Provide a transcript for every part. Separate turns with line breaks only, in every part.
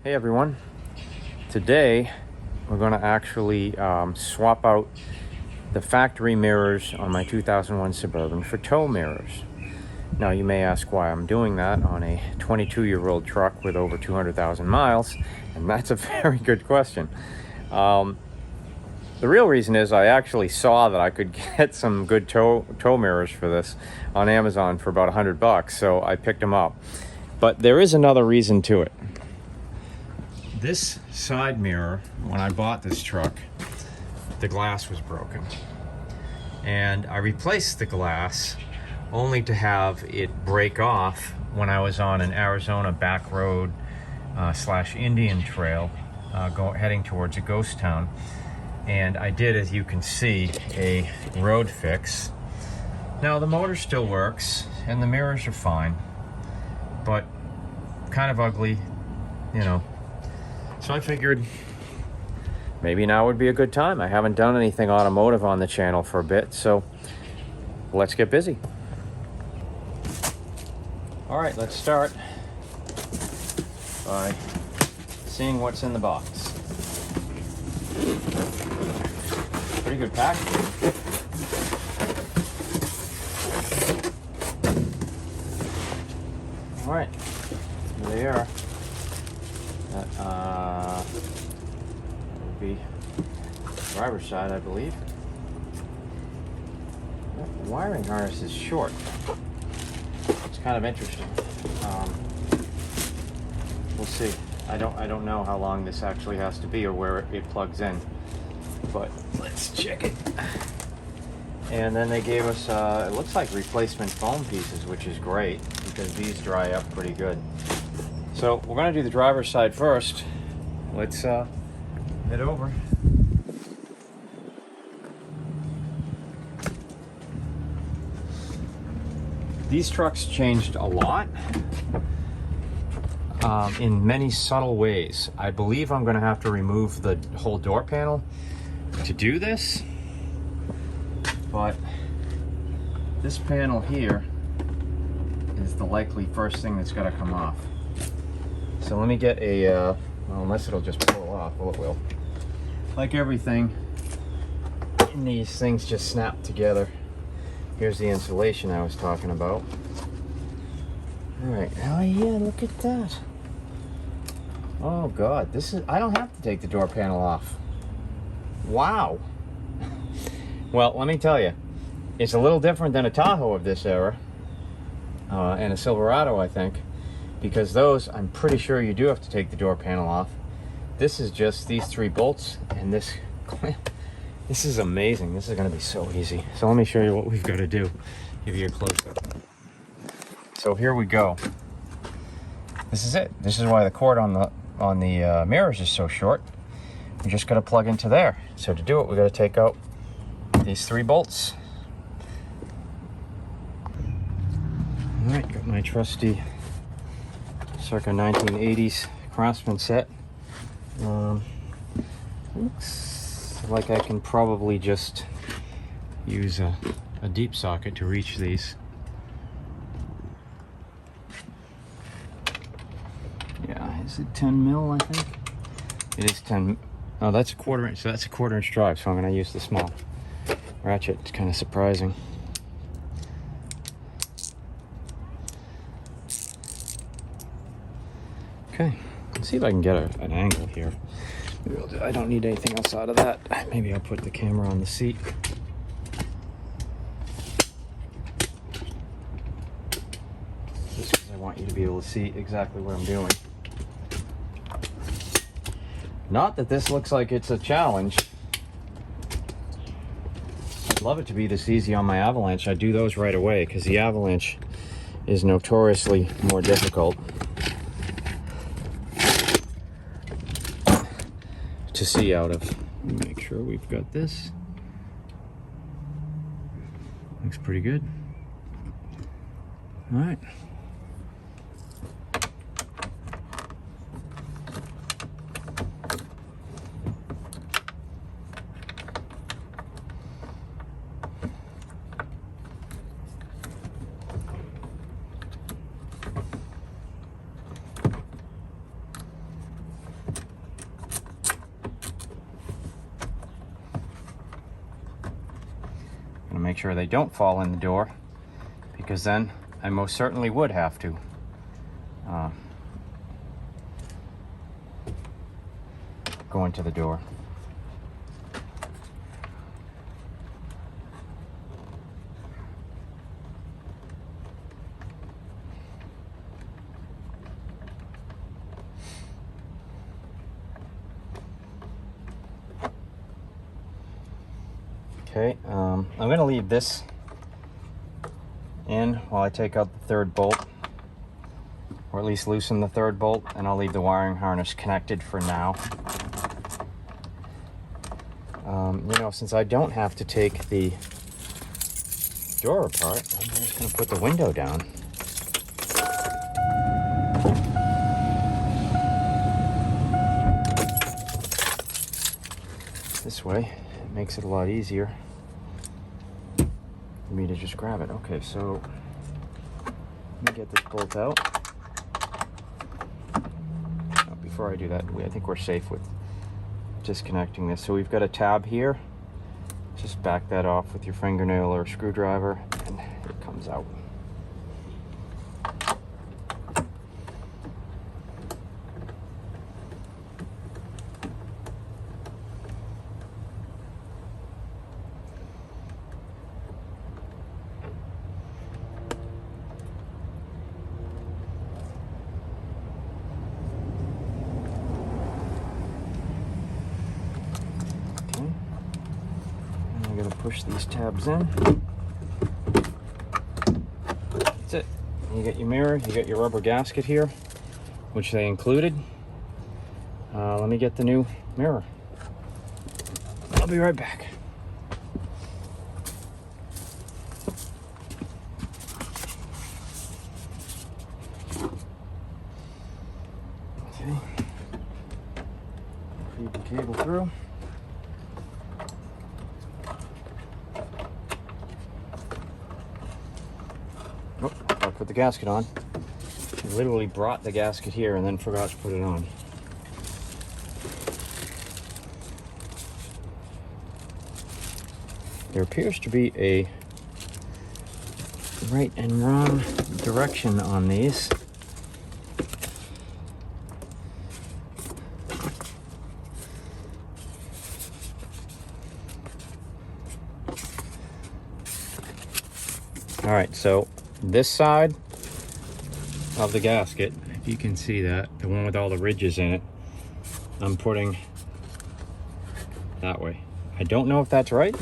Hey everyone, today we're going to actually swap out the factory mirrors on my 2001 Suburban for tow mirrors. Now you may ask why I'm doing that on a 22-year-old truck with over 200,000 miles, and that's a very good question. The real reason is I actually saw that I could get some good tow mirrors for this on Amazon for about $100, so I picked them up. But there is another reason to it. This side mirror, when I bought this truck, the glass was broken. And I replaced the glass only to have it break off when I was on an Arizona back road / Indian trail heading towards a ghost town. And I did, as you can see, a road fix. Now the motor still works and the mirrors are fine, but kind of ugly, you know. So I figured maybe now would be a good time. I haven't done anything automotive on the channel for a bit, so let's get busy. All right, let's start by seeing what's in the box. Pretty good packaging. All right, here they are. That would be driver's side, I believe. The wiring harness is short. It's kind of interesting. We'll see. I don't know how long this actually has to be or where it plugs in, but let's check it. And then they gave us it looks like replacement foam pieces, which is great because these dry up pretty good. So we're going to do the driver's side first. Let's head over. These trucks changed a lot in many subtle ways. I believe I'm going to have to remove the whole door panel to do this, but this panel here is the likely first thing that's got to come off. So let me get a, well, unless it'll just pull off, well it will. Like everything, in these things just snap together. Here's the insulation I was talking about. Alright, oh yeah, look at that. Oh God, this is, I don't have to take the door panel off. Wow. Well, let me tell you, it's a little different than a Tahoe of this era, and a Silverado, I think. Because those, I'm pretty sure you do have to take the door panel off. This is just these 3 bolts and this clamp. This is amazing. This is going to be so easy. So let me show you what we've got to do. Give you a close-up. So here we go. This is it. This is why the cord on the mirrors is so short. We just got to plug into there. So to do it, we got to take out these 3 bolts. All right, got my trusty circa 1980s Craftsman set. Looks like I can probably just use a deep socket to reach these. Yeah, is it 10 mil, I think? It is 10. Oh, that's a 1/4 inch, so that's a 1/4 inch drive, so I'm going to use the small ratchet. It's kind of surprising. Okay, let's see if I can get an angle here. Maybe I don't need anything else out of that. Maybe I'll put the camera on the seat. Just because I want you to be able to see exactly what I'm doing. Not that this looks like it's a challenge. I'd love it to be this easy on my Avalanche. I'd do those right away because the Avalanche is notoriously more difficult to see out of. Make sure we've got this. Looks pretty good. All right. make sure they don't fall in the door, because then I most certainly would have to go into the door. Okay, I'm going to leave this in while I take out the third bolt, or at least loosen the third bolt, and I'll leave the wiring harness connected for now. You know, since I don't have to take the door apart, I'm just going to put the window down. This way, it makes it a lot easier for me to just grab it. Okay, so let me get this bolt out. Oh, before I do that, I think we're safe with disconnecting this. So we've got a tab here. Just back that off with your fingernail or screwdriver, and it comes out. Push these tabs in. That's it. You get your mirror, you get your rubber gasket here, which they included. Let me get the new mirror. I'll be right back. Okay. Feed the cable through. Put the gasket on. I literally brought the gasket here and then forgot to put it on. There appears to be a right and wrong direction on these. All right, so this side of the gasket, if you can see that, the one with all the ridges in it, I'm putting that way. I don't know if that's right.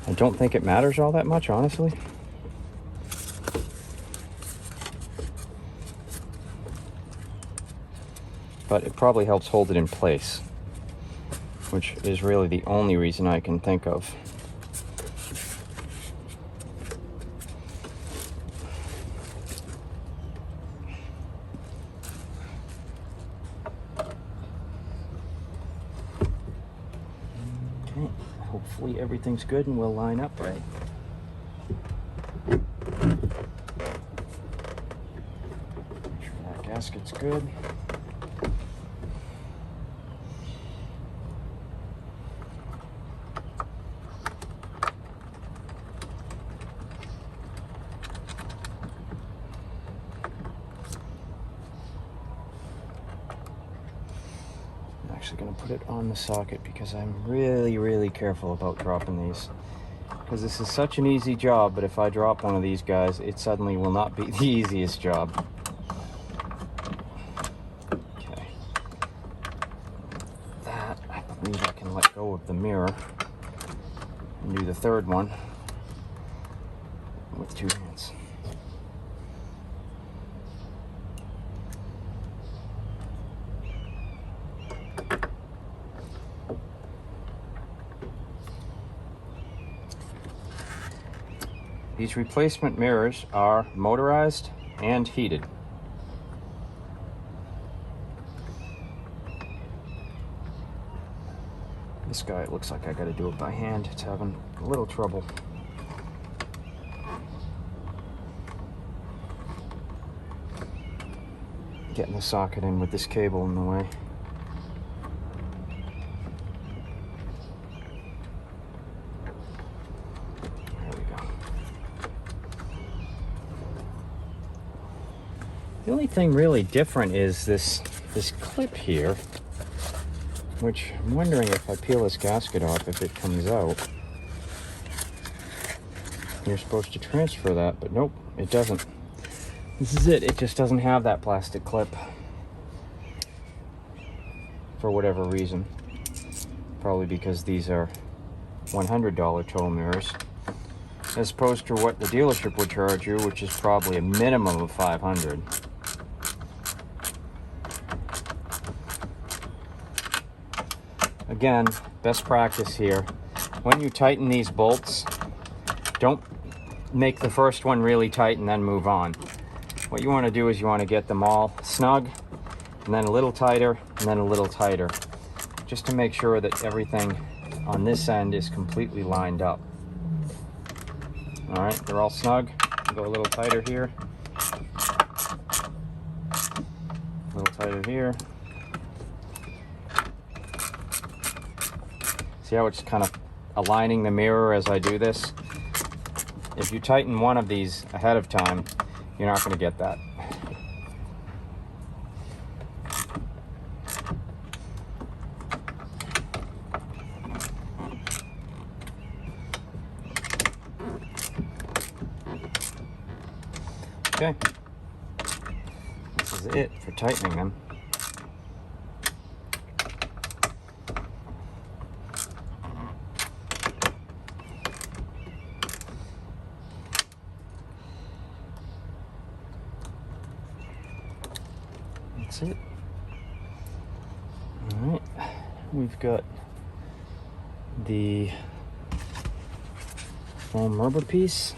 I don't think it matters all that much, honestly. But it probably helps hold it in place, which is really the only reason I can think of. Okay, hopefully everything's good and we'll line up right. Make sure that gasket's good. Actually going to put it on the socket because I'm really careful about dropping these, because this is such an easy job, but if I drop one of these guys, it suddenly will not be the easiest job. Okay, that, I believe I can let go of the mirror and do the third one with two hands. These replacement mirrors are motorized and heated. This guy, it looks like I gotta do it by hand. It's having a little trouble. getting the socket in with this cable in the way. There we go. The only thing really different is this clip here, which I'm wondering if I peel this gasket off, if it comes out. You're supposed to transfer that, but nope, it doesn't. This is it. It just doesn't have that plastic clip for whatever reason. Probably because these are $100 tow mirrors, as opposed to what the dealership would charge you, which is probably a minimum of $500. Again, best practice here. When you tighten these bolts, don't make the first one really tight and then move on. What you want to do is you want to get them all snug, and then a little tighter, and then a little tighter, just to make sure that everything on this end is completely lined up. All right, they're all snug. Go a little tighter here, a little tighter here. See how it's kind of aligning the mirror as I do this? If you tighten one of these ahead of time, you're not going to get that. Okay, this is it for tightening them. That's it. All right, we've got the foam rubber piece.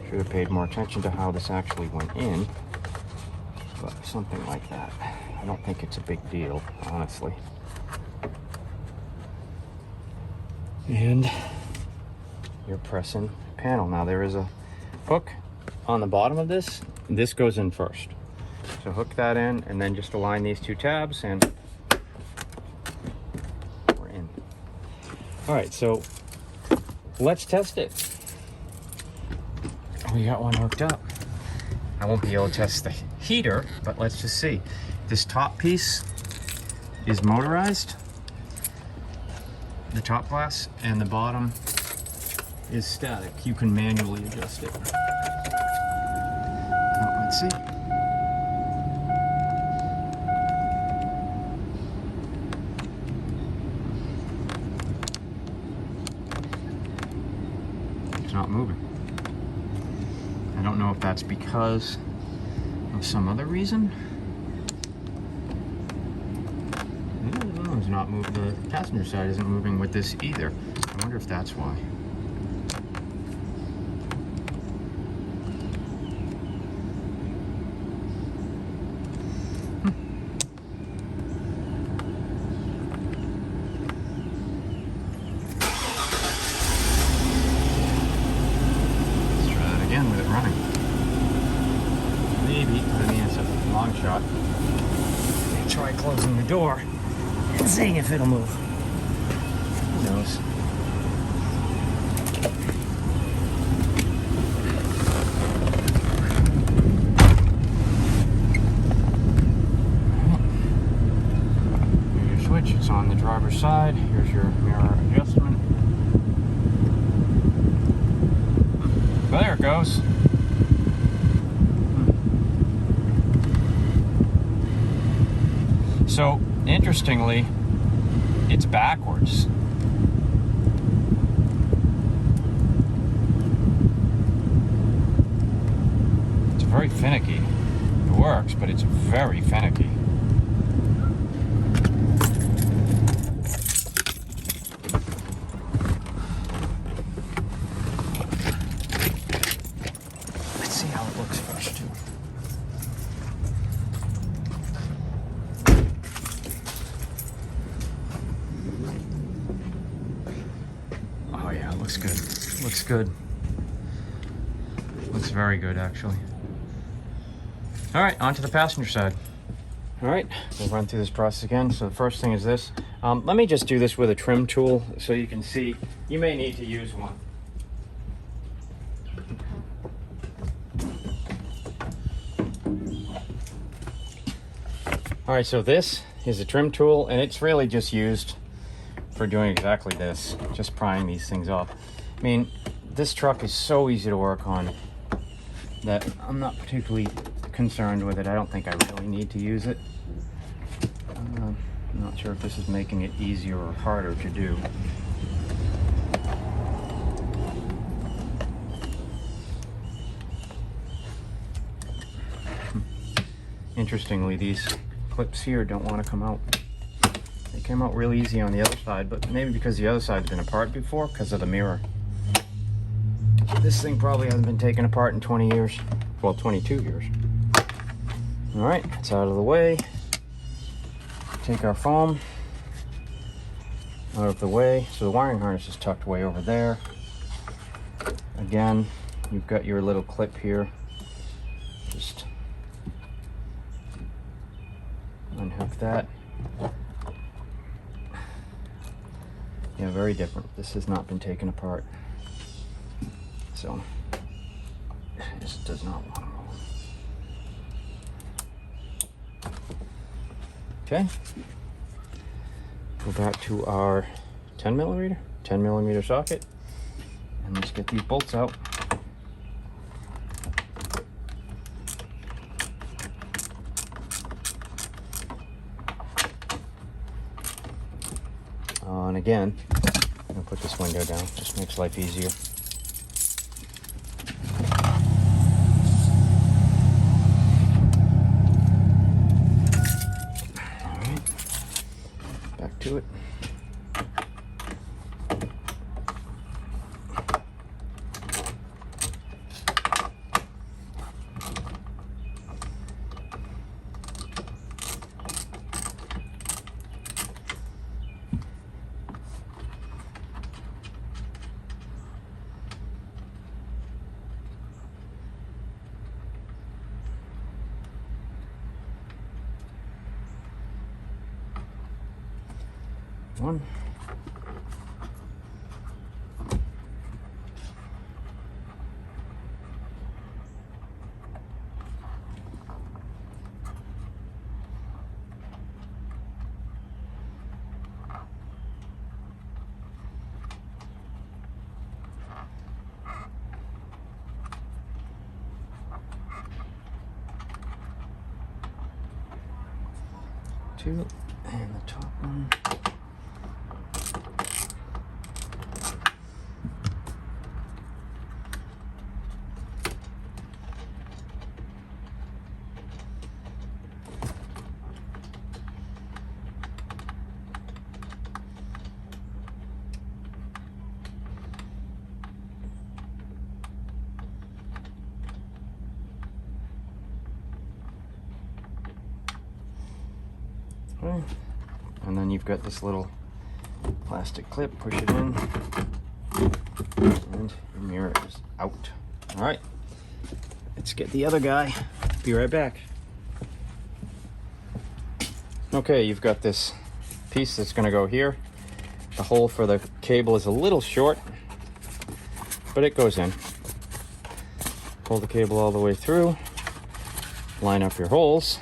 Should have paid more attention to how this actually went in, but something like that. I don't think it's a big deal, honestly. And you're pressing the panel. Now there is a hook on the bottom of this. This goes in first. So hook that in and then just align these two tabs and we're in. All right, so let's test it. We got one hooked up. I won't be able to test the heater, but let's just see. This top piece is motorized, the top glass, and the bottom is static. You can manually adjust it. Oh, let's see. It's not moving. I don't know if that's because of some other reason. It's not moving. The passenger side isn't moving with this either. I wonder if that's why. With it running. Maybe, I mean, it's a long shot. Try closing the door and seeing if it'll move. Who knows? Here's your switch, it's on the driver's side. Here's your mirror adjustment. Well, there it goes. So, interestingly, it's backwards. It's very finicky. It works, but it's very finicky. looks good. Looks good. Looks very good, actually. All right, on to the passenger side. All right, we'll run through this process again. So the first thing is this. Let me just do this with a trim tool so you can see. You may need to use one. All right, so this is a trim tool, and it's really just used for doing exactly this, just prying these things off. I mean, this truck is so easy to work on that I'm not particularly concerned with it. I don't think I really need to use it. I'm not sure if this is making it easier or harder to do. Interestingly, these clips here don't want to come out. They came out real easy on the other side, but maybe because the other side's been apart before because of the mirror. This thing probably hasn't been taken apart in 20 years. Well, 22 years. All right, it's out of the way. Take our foam out of the way. So the wiring harness is tucked way over there. Again, you've got your little clip here. Just unhook that. Yeah, very different. This has not been taken apart. So, this does not want to roll. Okay. Go back to our 10 millimeter socket, and let's get these bolts out. And again, I'm gonna put this window down, just makes life easier. All right, back to it. One. Two, and the top one. Okay. And then you've got this little plastic clip, push it in, and your mirror is out. All right, let's get the other guy. Be right back. Okay, you've got this piece that's gonna go here. The hole for the cable is a little short, but it goes in. Pull the cable all the way through, line up your holes.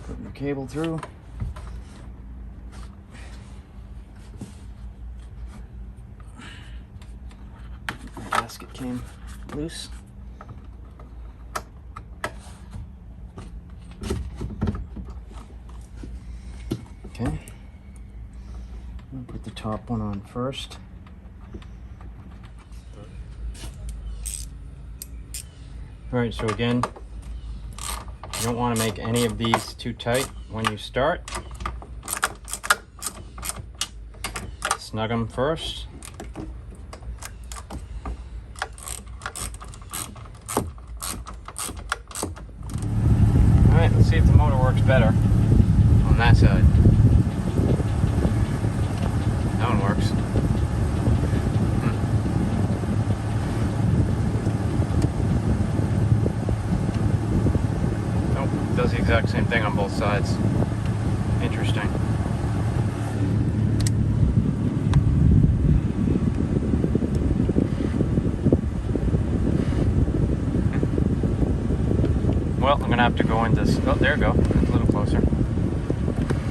Put your cable through. The gasket came loose. Okay. I'll put the top one on first. All right, so again, you don't want to make any of these too tight when you start. Snug them first. works better on that side. That one works. Nope, does the exact same thing on both sides. Interesting. Well, I'm gonna have to go into this. Oh, there you go. It's a little closer.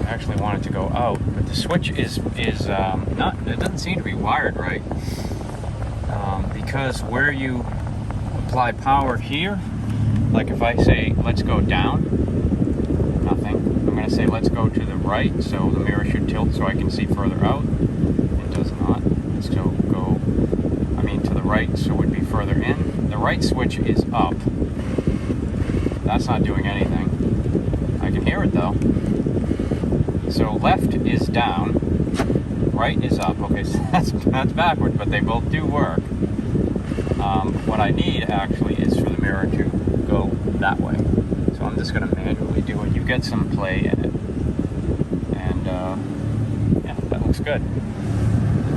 I actually wanted to go out, but the switch is not. It doesn't seem to be wired right. Because where you apply power here, like if I say let's go down, nothing. I'm gonna say let's go to the right, so the mirror should tilt so I can see further out. It does not. Let's go. I mean to the right, so it would be further in. The right switch is up. That's not doing anything. I can hear it though. So left is down, right is up. Okay, so that's backwards, but they both do work. What I need actually is for the mirror to go that way. So I'm just going to manually do it. You get some play in it. And yeah, that looks good.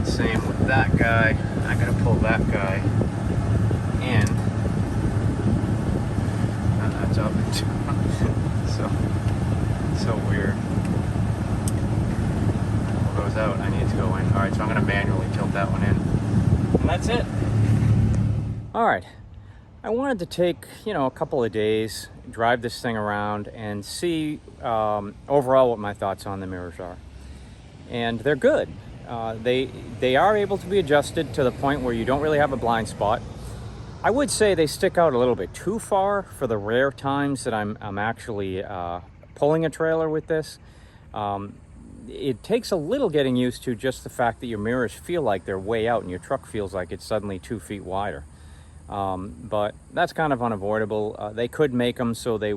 Same with that guy. I'm going to pull that guy in. That's up. so weird. Goes out, I need to go in. Alright, so I'm going to manually tilt that one in. And that's it. Alright, I wanted to take, a couple of days, drive this thing around and see overall what my thoughts on the mirrors are. And they're good. They are able to be adjusted to the point where you don't really have a blind spot. I would say they stick out a little bit too far for the rare times that I'm actually pulling a trailer with this. It takes a little getting used to, just the fact that your mirrors feel like they're way out and your truck feels like it's suddenly 2 feet wider. But that's kind of unavoidable. They could make them so they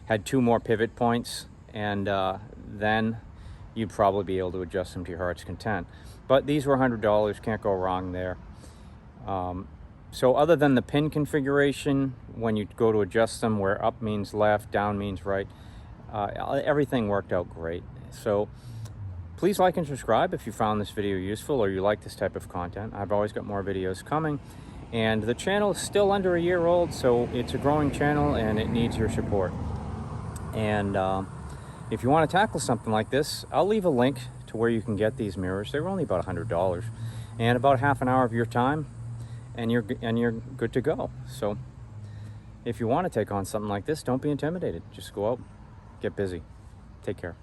had 2 more pivot points, and then you'd probably be able to adjust them to your heart's content. But these were $100, can't go wrong there. So other than the pin configuration, when you go to adjust them, where up means left, down means right, everything worked out great. So please like and subscribe if you found this video useful or you like this type of content. I've always got more videos coming. And the channel is still under a year old, so it's a growing channel and it needs your support. And if you want to tackle something like this, I'll leave a link to where you can get these mirrors. They were only about $100 and about half an hour of your time, and you're good to go. So if you want to take on something like this, don't be intimidated. Just go out, get busy. Take care.